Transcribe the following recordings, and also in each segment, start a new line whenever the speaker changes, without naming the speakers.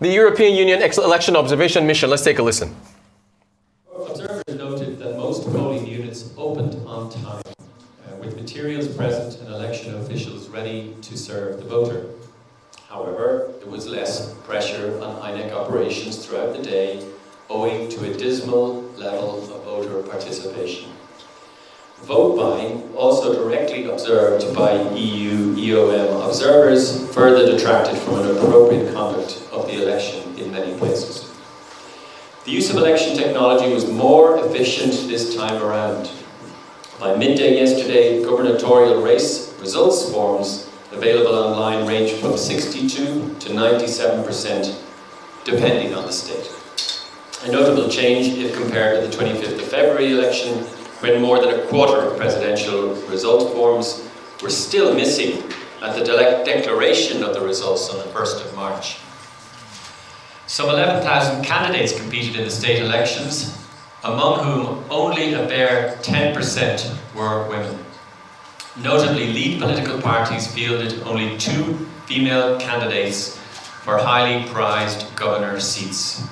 the European Union Election Observation Mission. Let's take a listen.
Observers noted that most polling units opened on time, with materials present and election officials ready to serve the voter. However, there was less pressure on INEC operations throughout the day, owing to a dismal level of voter participation. Vote buying, also directly observed by EU EOM observers, further detracted from an appropriate conduct of the election in many places. The use of election technology was more efficient this time around. By midday yesterday, gubernatorial race results forms available online range from 62 to 97%, depending on the state. A notable change if compared to the 25th of February election, when more than a quarter of presidential result forms were still missing at the declaration of the results on the 1st of March. Some 11,000 candidates competed in the state elections, among whom only a bare 10% were women. Notably, lead political parties fielded only 2 female candidates for highly prized governor seats.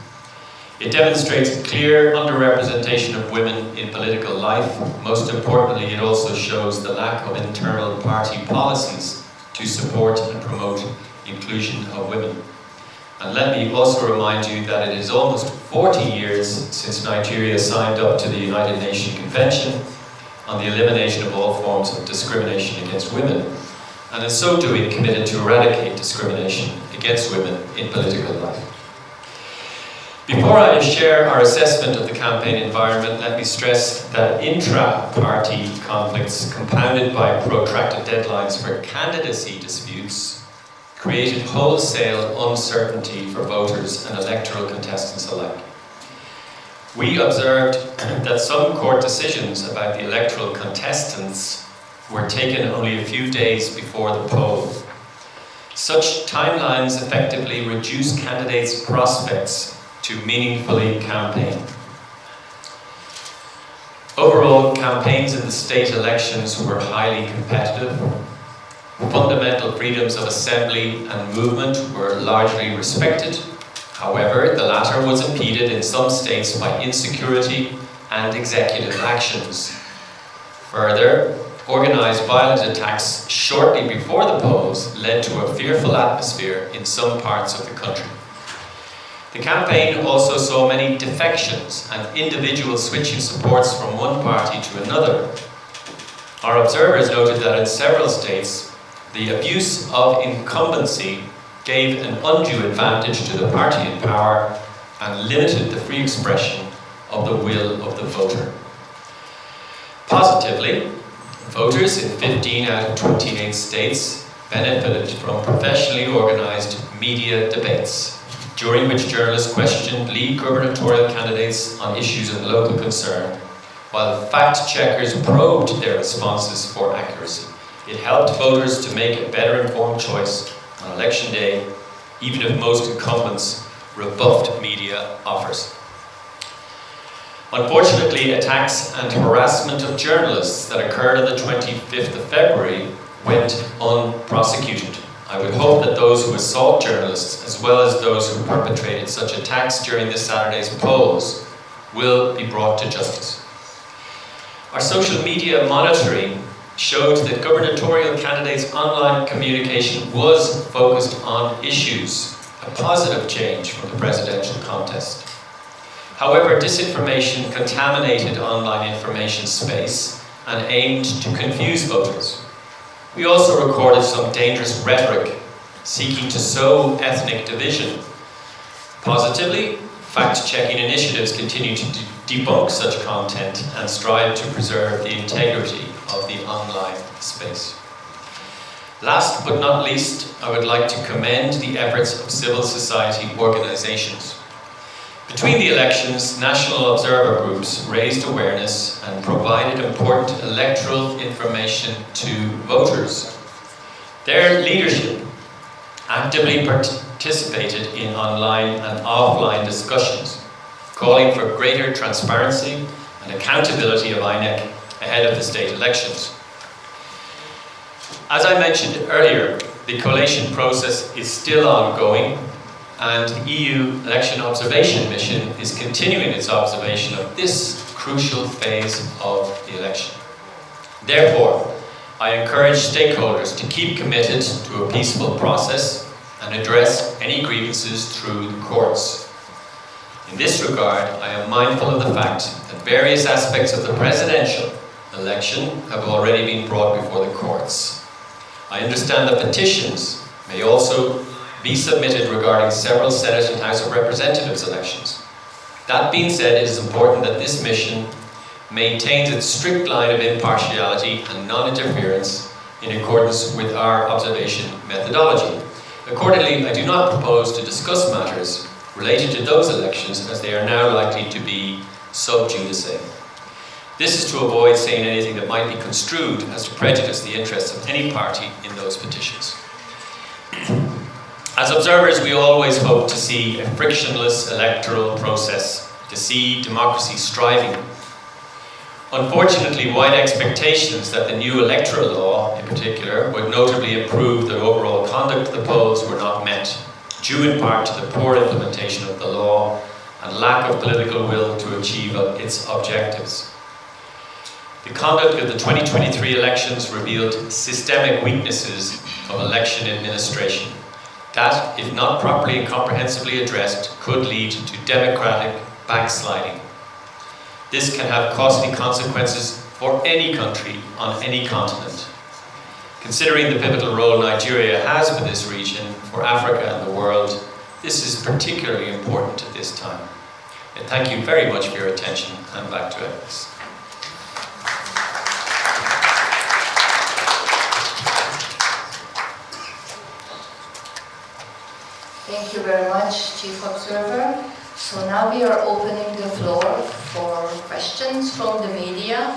It demonstrates a clear underrepresentation of women in political life. Most importantly, it also shows the lack of internal party policies to support and promote inclusion of women. And let me also remind you that it is almost 40 years since Nigeria signed up to the United Nations Convention on the elimination of all forms of discrimination against women, and in so doing committed to eradicate discrimination against women in political life. Before I share our assessment of the campaign environment, let me stress that intra-party conflicts compounded by protracted deadlines for candidacy disputes created wholesale uncertainty for voters and electoral contestants alike. We observed that some court decisions about the electoral contestants were taken only a few days before the poll. Such timelines effectively reduce candidates' prospects to meaningfully campaign. Overall, campaigns in the state elections were highly competitive. Fundamental freedoms of assembly and movement were largely respected. However, the latter was impeded in some states by insecurity and executive actions. Further, organized violent attacks shortly before the polls led to a fearful atmosphere in some parts of the country. The campaign also saw many defections and individual switching supports from one party to another. Our observers noted that in several states, the abuse of incumbency gave an undue advantage to the party in power and limited the free expression of the will of the voter. Positively, voters in 15 out of 28 states benefited from professionally organized media debates, during which journalists questioned lead gubernatorial candidates on issues of local concern, while fact-checkers probed their responses for accuracy. It helped voters to make a better informed choice on election day, even if most incumbents rebuffed media offers. Unfortunately, attacks and harassment of journalists that occurred on the 25th of February went unprosecuted. I would hope that those who assault journalists, as well as those who perpetrated such attacks during this Saturday's polls, will be brought to justice. Our social media monitoring showed that gubernatorial candidates' online communication was focused on issues, a positive change from the presidential contest. However, disinformation contaminated online information space and aimed to confuse voters. We also recorded some dangerous rhetoric seeking to sow ethnic division. Positively, fact-checking initiatives continue to debunk such content and strive to preserve the integrity of the online space. Last but not least, I would like to commend the efforts of civil society organizations. Between the elections, national observer groups raised awareness and provided important electoral information to voters. Their leadership actively participated in online and offline discussions, calling for greater transparency and accountability of INEC ahead of the state elections. As I mentioned earlier, the collation process is still ongoing, and the EU Election Observation Mission is continuing its observation of this crucial phase of the election. Therefore, I encourage stakeholders to keep committed to a peaceful process and address any grievances through the courts. In this regard, I am mindful of the fact that various aspects of the presidential election have already been brought before the courts. I understand that petitions may also be submitted regarding several Senate and House of Representatives elections. That being said, it is important that this mission maintains its strict line of impartiality and non-interference in accordance with our observation methodology. Accordingly, I do not propose to discuss matters related to those elections as they are now likely to be sub judice. This is to avoid saying anything that might be construed as to prejudice the interests of any party in those petitions. As observers, we always hope to see a frictionless electoral process, to see democracy striving. Unfortunately, wide expectations that the new electoral law, in particular, would notably improve the overall conduct of the polls were not met, due in part to the poor implementation of the law and lack of political will to achieve its objectives. The conduct of the 2023 elections revealed systemic weaknesses of election administration that, if not properly and comprehensively addressed, could lead to democratic backsliding. This can have costly consequences for any country on any continent. Considering the pivotal role Nigeria has for this region, for Africa and the world, this is particularly important at this time. And thank you very much for your attention, and back to Alex.
Thank you very much, Chief Observer. So now we are opening the floor for questions from the media.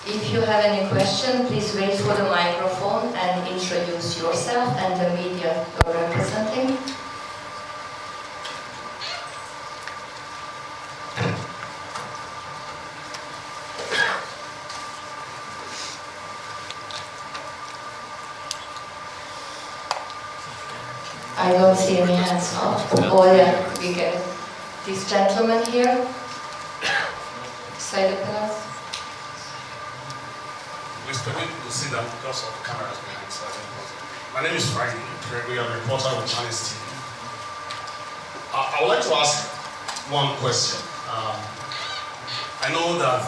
If you have any question, please wait for the microphone and introduce yourself and the media you're representing. I don't see any hands up. Oh yeah, we get this gentleman here. Side of the house.
Please permit me to sit down because of the cameras behind. So my name is Frank Gregory. I'm a reporter with Chinese TV. I would like to ask one question. I know that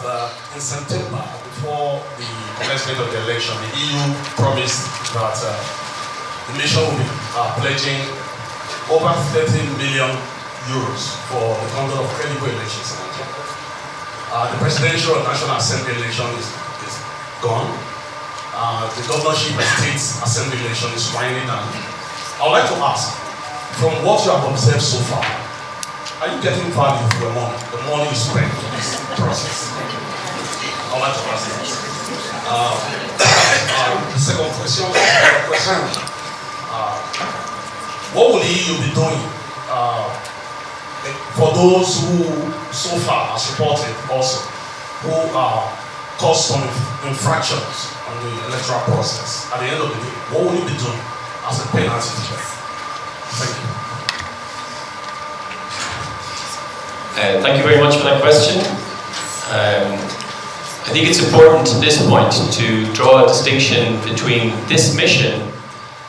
in September, before the commencement of the election, the EU promised that the mission will be pledging over 30 million euros for the conduct of credible elections in Nigeria. The presidential and National Assembly election is gone. The governorship and state assembly election is winding down. I would like to ask, from what you have observed so far, are you getting value for the money you spend for this process? I would like to ask that. The second question, what will the EU be doing for those who so far are supported also, who caused some infractions on the electoral process? At the end of the day, what will you be doing as a penalty to them? Thank you.
Thank you very much for that question. I think it's important at this point to draw a distinction between this mission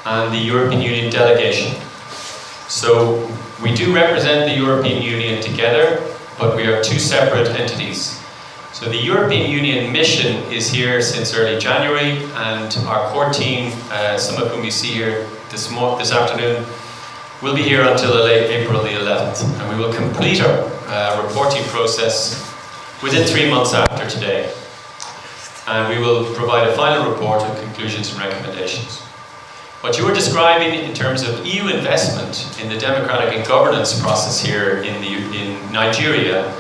and the European Union delegation. So we do represent the European Union together, but we are two separate entities. So the European Union mission is here since early January, and our core team, some of whom you see here this afternoon, will be here until April the 11th, and we will complete our reporting process within 3 months after today. And we will provide a final report with conclusions and recommendations. What you were describing in terms of EU investment in the democratic and governance process here in Nigeria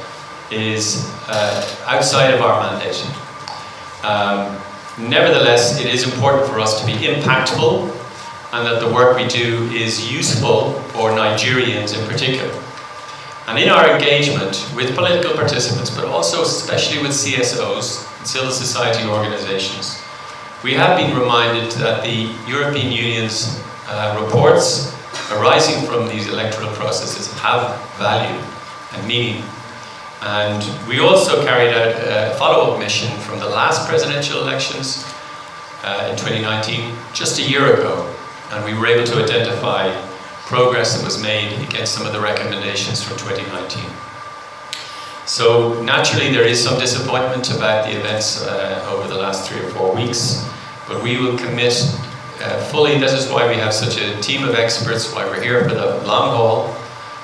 is outside of our mandate. Nevertheless, it is important for us to be impactful and that the work we do is useful for Nigerians in particular. And in our engagement with political participants, but also especially with CSOs, civil society organizations, we have been reminded that the European Union's reports arising from these electoral processes have value and meaning. And we also carried out a follow-up mission from the last presidential elections in 2019, just a year ago, and we were able to identify progress that was made against some of the recommendations from 2019. So naturally there is some disappointment about the events over the last 3 or 4 weeks, but we will commit fully. This is why we have such a team of experts, why we're here for the long haul,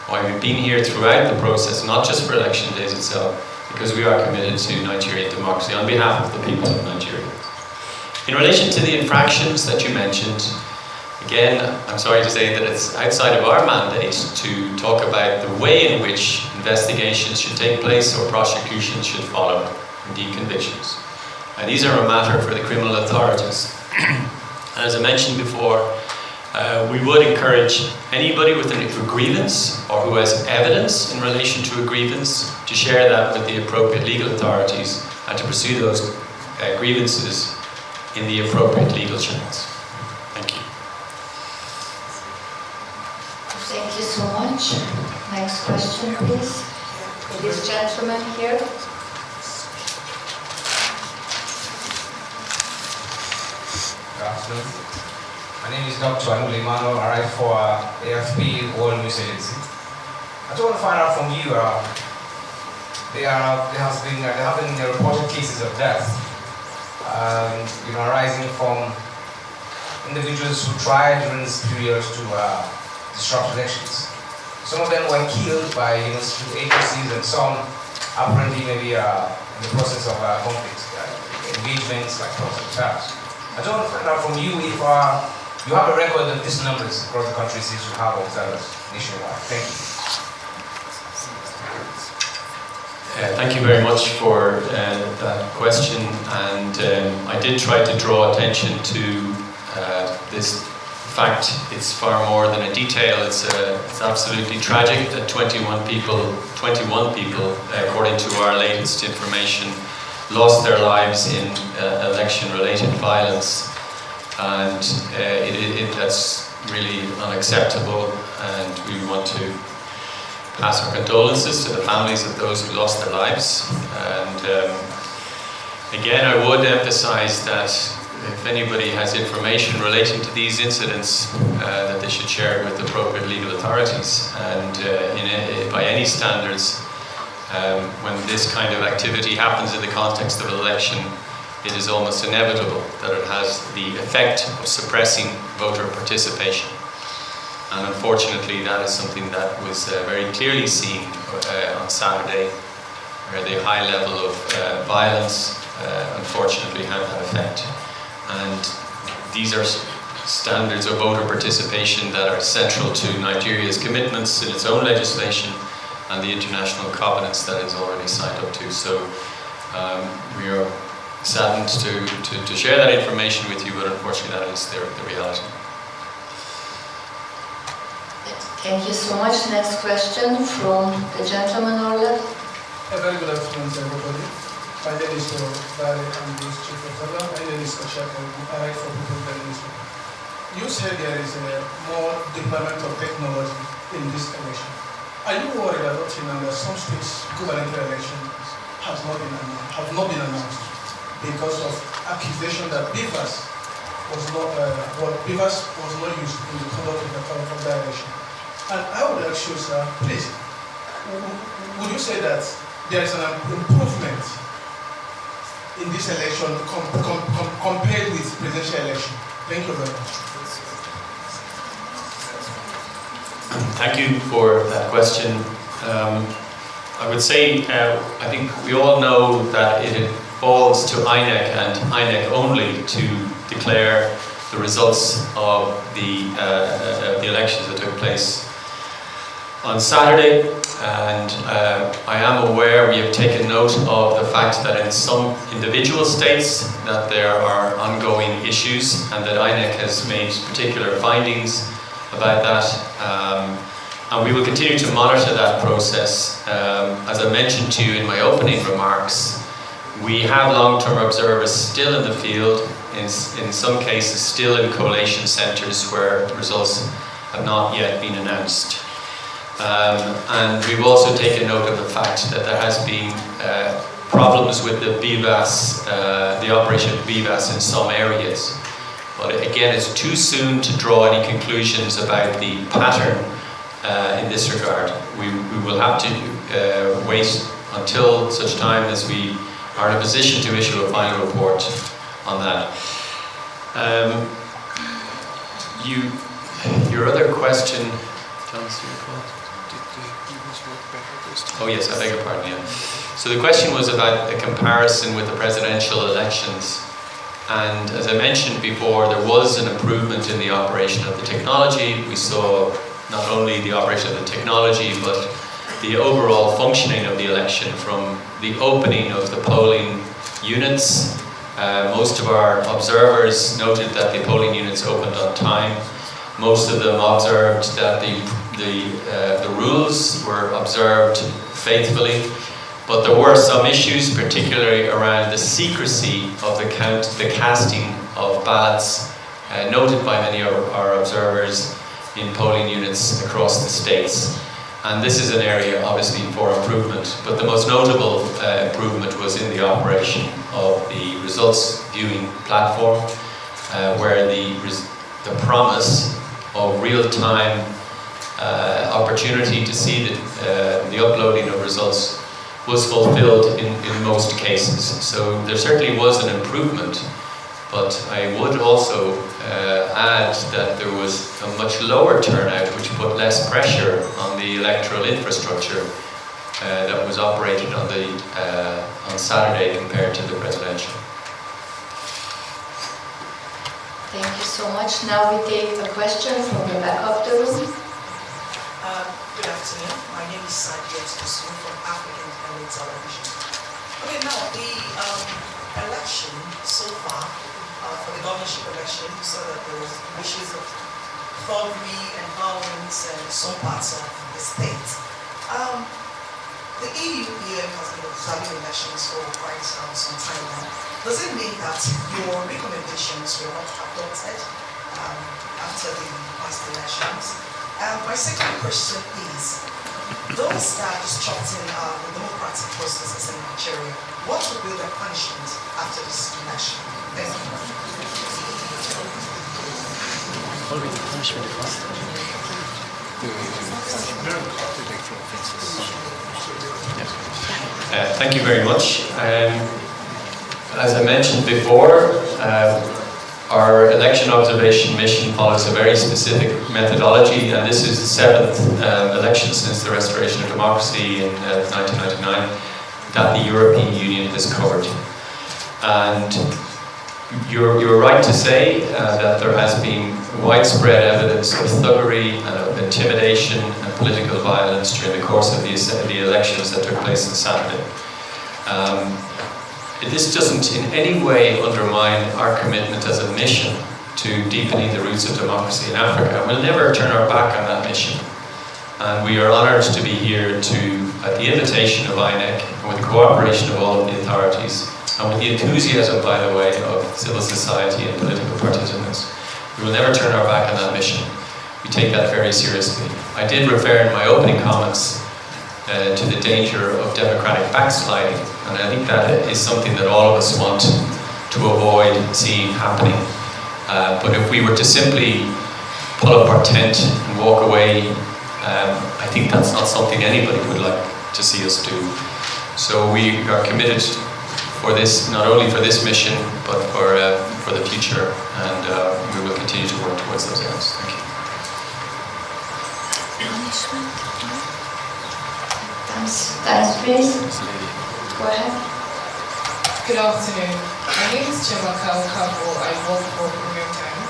why we've been here throughout the process, not just for election days itself, because we are committed to Nigerian democracy on behalf of the people of Nigeria. In relation to the infractions that you mentioned, again, I'm sorry to say that it's outside of our mandate to talk about the way in which investigations should take place or prosecutions should follow, indeed convictions. And these are a matter for the criminal authorities. And as I mentioned before, we would encourage anybody with a grievance or who has evidence in relation to a grievance to share that with the appropriate legal authorities and to pursue those grievances in the appropriate legal channels. Thank you.
Thank you so much. Next question, please. This gentleman here.
Good afternoon. My name is Dr. Anu Limano. I write for AFP World News Agency. I just want to find out from you. There have been reported cases of death, arising from individuals who tried during this period to disrupt elections. Some of them were killed by agencies, and some apparently maybe in the process of conflict, engagements like attacks. I just want to find out from you if you have a record of these numbers across the country since you have observers nationwide. Thank you.
Thank you very much for that question, and I did try to draw attention to this fact. It's far more than a detail. It's absolutely tragic that 21 people, according to our latest information, lost their lives in election-related violence, and that's really unacceptable, and we want to pass our condolences to the families of those who lost their lives. And again, I would emphasize that if anybody has information relating to these incidents, that they should share it with appropriate legal authorities. And by any standards, when this kind of activity happens in the context of an election, it is almost inevitable that it has the effect of suppressing voter participation. And unfortunately, that is something that was very clearly seen on Saturday, where the high level of violence unfortunately had that effect. And these are standards of voter participation that are central to Nigeria's commitments in its own legislation and the international covenants that it's already signed up to. So we are saddened to share that information with you, but unfortunately that is the reality.
Thank you so much. Next question from the gentleman on left.
A very good afternoon to everybody. My name is Barry, I'm the Chief Observer. My name is Kashako. I write for People's Daily Newspaper. You said there is more deployment of technology in this election. Are you worried about that some states' gubernatorial elections have not been announced because of accusation that BVAS was not used in the conduct of the election? And I would ask you, sir, please, would you say that there is an improvement in this election compared with presidential election? Thank you very much.
Thank you for that question. I would say, I think we all know that it falls to INEC and INEC only to declare the results of the elections that took place on Saturday, and I am aware, we have taken note of the fact that in some individual states that there are ongoing issues and that INEC has made particular findings about that, and we will continue to monitor that process. As I mentioned to you in my opening remarks, we have long-term observers still in the field, in some cases still in collation centres where results have not yet been announced. And we've also taken note of the fact that there has been problems with the BVAS, the operation of BVAS in some areas. But again, it's too soon to draw any conclusions about the pattern in this regard. We will have to wait until such time as we are in a position to issue a final report on that. Your other question, oh yes, I beg your pardon, yeah. So the question was about a comparison with the presidential elections. And as I mentioned before, there was an improvement in the operation of the technology. We saw not only the operation of the technology, but the overall functioning of the election from the opening of the polling units. Most of our observers noted that the polling units opened on time. Most of them observed that the rules were observed faithfully. But there were some issues, particularly around the secrecy of the casting of ballots, noted by many of our observers in polling units across the states. And this is an area, obviously, for improvement. But the most notable improvement was in the operation of the results viewing platform, where the promise of real-time opportunity to see the uploading of results was fulfilled in most cases. So there certainly was an improvement, but I would also add that there was a much lower turnout, which put less pressure on the electoral infrastructure that was operated on Saturday compared to the presidential.
Thank you so much. Now we take a question from the back of the room.
Good afternoon. My name is Sadia Tusu from African Independent Television. Okay, now the election so far, for the governorship election, we saw that there was issues of thuggery and violence in some parts of the state. The EU has been observing elections for quite some time now. Does it mean that your recommendations were not adopted after the past elections? My second question is, those that are disrupting the democratic processes in Nigeria, what will be their punishment after this election? Thank you.
What will be the punishment of what?
Thank you very much. As I mentioned before, our election observation mission follows a very specific methodology, and this is the 7th election since the restoration of democracy in 1999 that the European Union has covered. And you're right to say that there has been widespread evidence of thuggery and of intimidation and political violence during the course of the elections that took place on Saturday. This doesn't in any way undermine our commitment as a mission to deepening the roots of democracy in Africa. We'll never turn our back on that mission. And we are honoured to be here at the invitation of INEC, and with the cooperation of all of the authorities, and with the enthusiasm, by the way, of civil society and political participants. We will never turn our back on that mission. We take that very seriously. I did refer in my opening comments to the danger of democratic backsliding, and I think that is something that all of us want to avoid seeing happening. But if we were to simply pull up our tent and walk away, I think that's not something anybody would like to see us do. So we are committed for this, not only for this mission, but for the future, and we will continue to work towards those ends. Thank you.
Thanks, please. Go ahead.
Good afternoon. My name is Chiamaka Okafor. I work for Premium Time.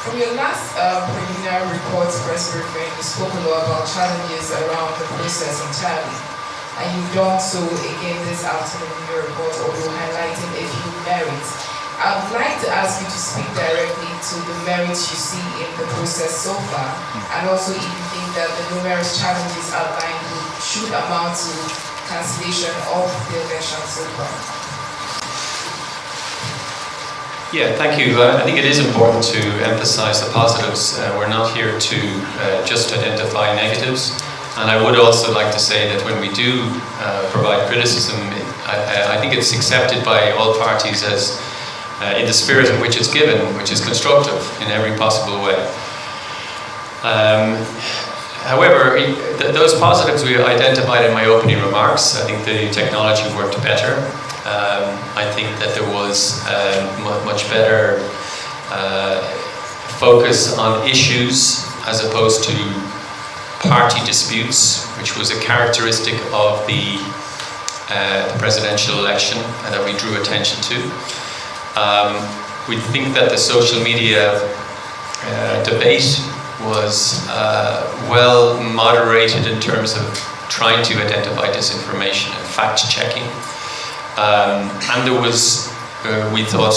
From your last preliminary reports press briefing, you spoke a lot about challenges around the process entirely. And you've done so again this afternoon in your report, although highlighting a few merits. I would like to ask you to speak directly to the merits you see in the process so far, and also if you think that the numerous challenges outlined should amount to cancellation of the election so far.
Yeah, thank you. I think it is important to emphasize the positives. We're not here to just identify negatives. And I would also like to say that when we do provide criticism, I think it's accepted by all parties as in the spirit in which it's given, which is constructive in every possible way. However, those positives we identified in my opening remarks. I think the technology worked better. I think that there was much better focus on issues as opposed to party disputes, which was a characteristic of the presidential election that we drew attention to. We think that the social media debate was well moderated in terms of trying to identify disinformation and fact-checking. And there was, we thought,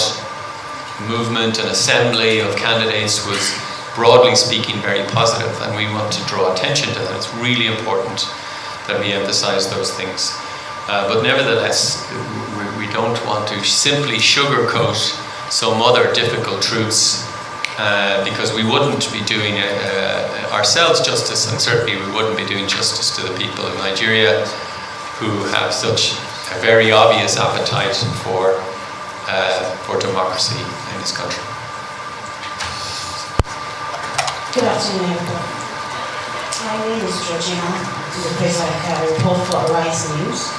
movement and assembly of candidates was, broadly speaking, very positive, and we want to draw attention to that. It's really important that we emphasize those things. But nevertheless, we don't want to simply sugarcoat some other difficult truths because we wouldn't be doing ourselves justice, and certainly we wouldn't be doing justice to the people of Nigeria who have such a very obvious appetite for democracy in this country.
Good afternoon, everyone. My name is Georgina. To the press, I report for Arise News.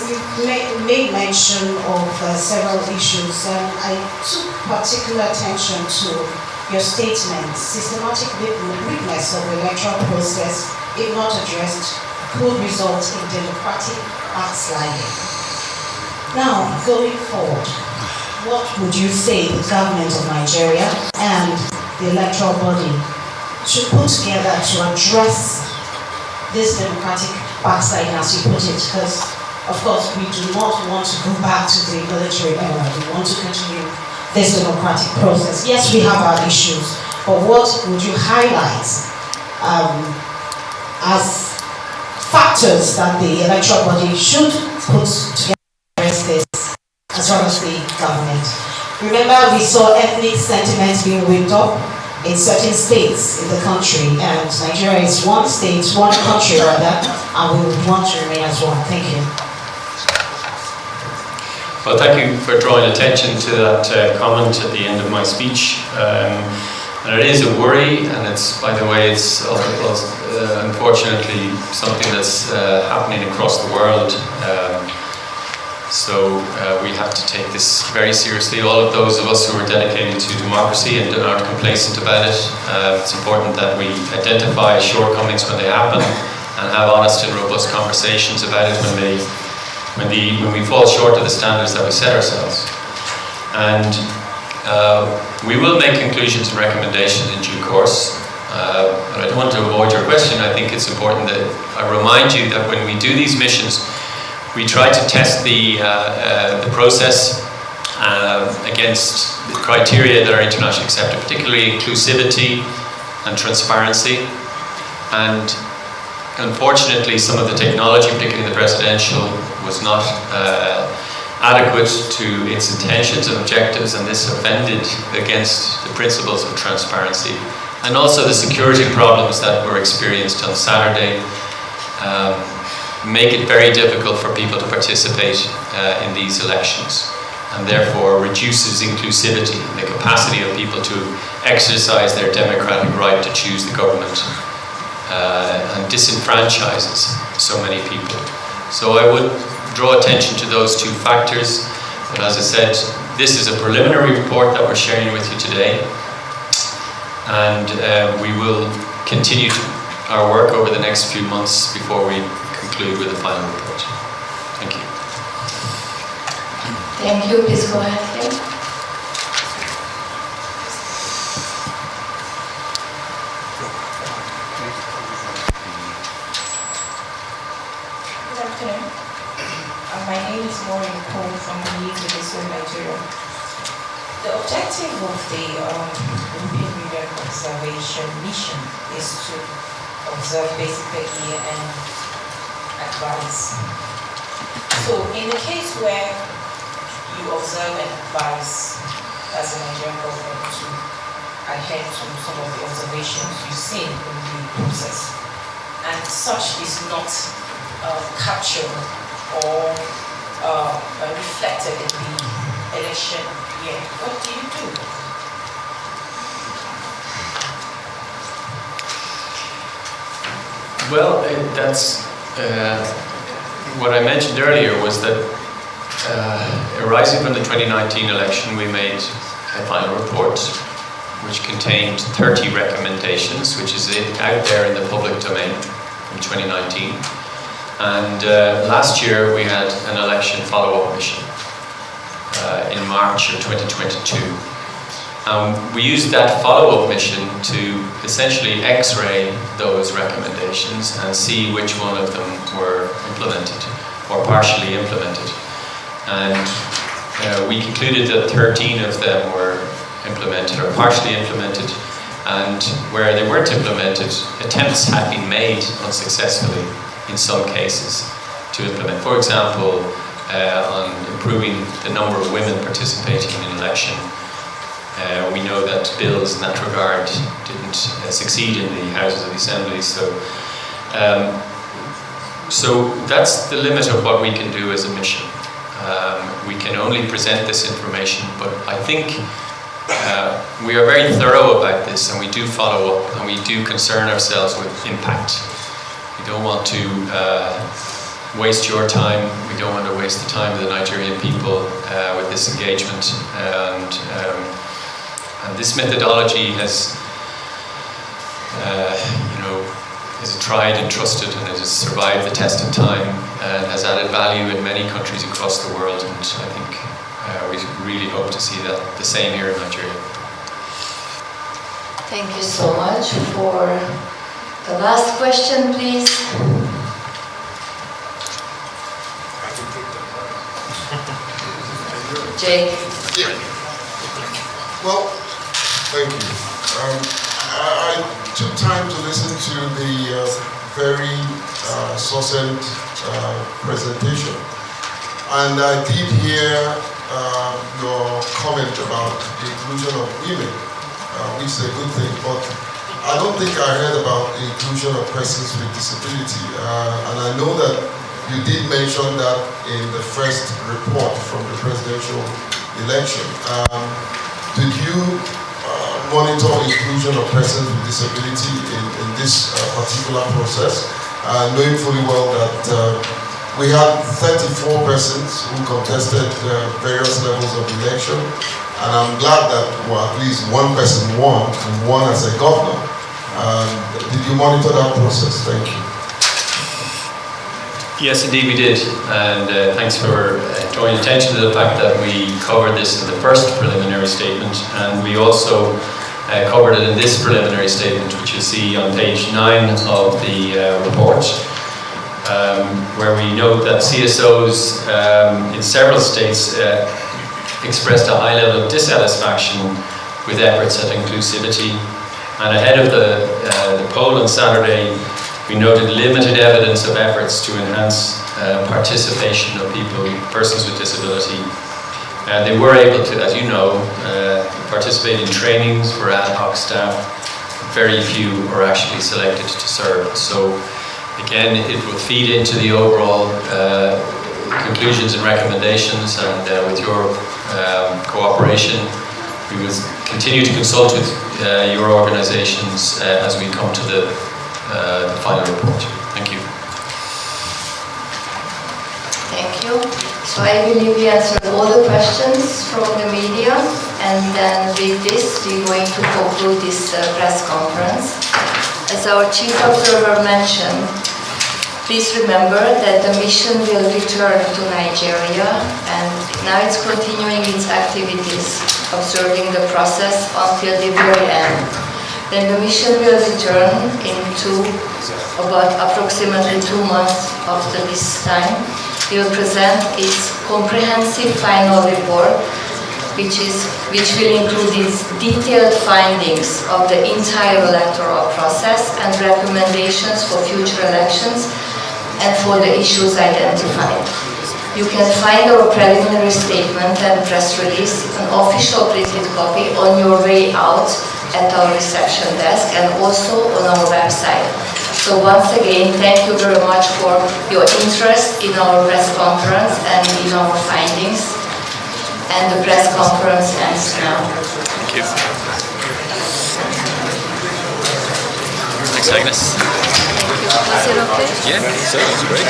You made mention of several issues, and I took particular attention to your statement. Systematic weakness of the electoral process, if not addressed, could result in democratic backsliding. Now, going forward, what would you say the government of Nigeria and the electoral body should put together to address this democratic backsliding, as you put it? Because, of course, we do not want to go back to the military era. We want to continue this democratic process. Yes, we have our issues, but what would you highlight as factors that the electoral body should put together to address this, as well as the government? Remember, we saw ethnic sentiments being whipped up in certain states in the country, and Nigeria is one state, one country rather, and we would want to remain as one. Thank you.
Well, thank you for drawing attention to that comment at the end of my speech. And it is a worry, and it's, by the way, it's unfortunately something that's happening across the world. So we have to take this very seriously. All of those of us who are dedicated to democracy and aren't complacent about it, it's important that we identify shortcomings when they happen and have honest and robust conversations about it when we fall short of the standards that we set ourselves. And we will make conclusions and recommendations in due course. But I don't want to avoid your question. I think it's important that I remind you that when we do these missions, we try to test the process against the criteria that are internationally accepted, particularly inclusivity and transparency. And unfortunately, some of the technology, particularly the presidential, was not adequate to its intentions and objectives, and this offended against the principles of transparency. And also the security problems that were experienced on Saturday make it very difficult for people to participate in these elections, and therefore reduces inclusivity and the capacity of people to exercise their democratic right to choose the government, and disenfranchises so many people. So I would draw attention to those two factors. But as I said, this is a preliminary report that we're sharing with you today, and we will continue our work over the next few months before we conclude with the final report. Thank you.
Thank you. Please go ahead here.
Good afternoon. My name is Maureen Cole from Nigeria. The objective of the European Union Observation Mission is to observe basically and advise. So in the case where you observe and advise, as a Nigerian government to adhere to some of the observations you've seen in the process. And such is not captured or reflected in the election year. What do you do?
Well, that's what I mentioned earlier was that arising from the 2019 election, we made a final report which contained 30 recommendations, which is out there in the public domain in 2019. And last year we had an election follow-up mission in March of 2022. We used that follow-up mission to essentially x-ray those recommendations and see which one of them were implemented or partially implemented. And we concluded that 13 of them were implemented or partially implemented, and where they weren't implemented, attempts had been made unsuccessfully in some cases to implement. For example, on improving the number of women participating in election. We know that bills in that regard didn't succeed in the Houses of the Assembly, so that's the limit of what we can do as a mission. We can only present this information, but I think we are very thorough about this, and we do follow up, and we do concern ourselves with impact. We don't want to waste your time, we don't want to waste the time of the Nigerian people with this engagement, and this methodology has, is tried and trusted, and it has survived the test of time and has added value in many countries across the world, and I think we really hope to see that the same here in Nigeria.
Thank you so much. For the last question, please. Jake.
Yeah. Well, thank you. I took time to listen to the very succinct presentation, and I did hear your comment about the inclusion of women, which is a good thing, but I don't think I heard about the inclusion of persons with disability, and I know that you did mention that in the first report from the presidential election. Did you monitor inclusion of persons with disability in this particular process, knowing fully well that we had 34 persons who contested various levels of election, and I'm glad that at least one person won, and won as a governor. Did you monitor that process? Thank you.
Yes, indeed we did, and thanks for drawing attention to the fact that we covered this in the first preliminary statement, and we also covered it in this preliminary statement, which you see on page 9 of the report, where we note that CSOs in several states expressed a high level of dissatisfaction with efforts at inclusivity, and ahead of the poll on Saturday, we noted limited evidence of efforts to enhance participation of persons with disability. They were able to, as you know, participate in trainings for ad hoc staff. Very few were actually selected to serve. So again, it will feed into the overall conclusions and recommendations, and with your cooperation, we will continue to consult with your organizations as we come to the final report. Thank you.
Thank you. So I believe we answered all the questions from the media, and then with this we're going to conclude this press conference. As our chief observer mentioned, please remember that the mission will return to Nigeria, and now it's continuing its activities, observing the process until the very end. Then the mission will return into about approximately 2 months after this time. It will present its comprehensive final report, which will include its detailed findings of the entire electoral process and recommendations for future elections and for the issues identified. You can find our preliminary statement and press release, an official printed copy, on your way out at our reception desk and also on our website. So once again, thank you very much for your interest in our press conference and in our findings. And the press conference ends now.
Thank you. Thanks, Agnes.
Was it okay?
Yeah, so it was great.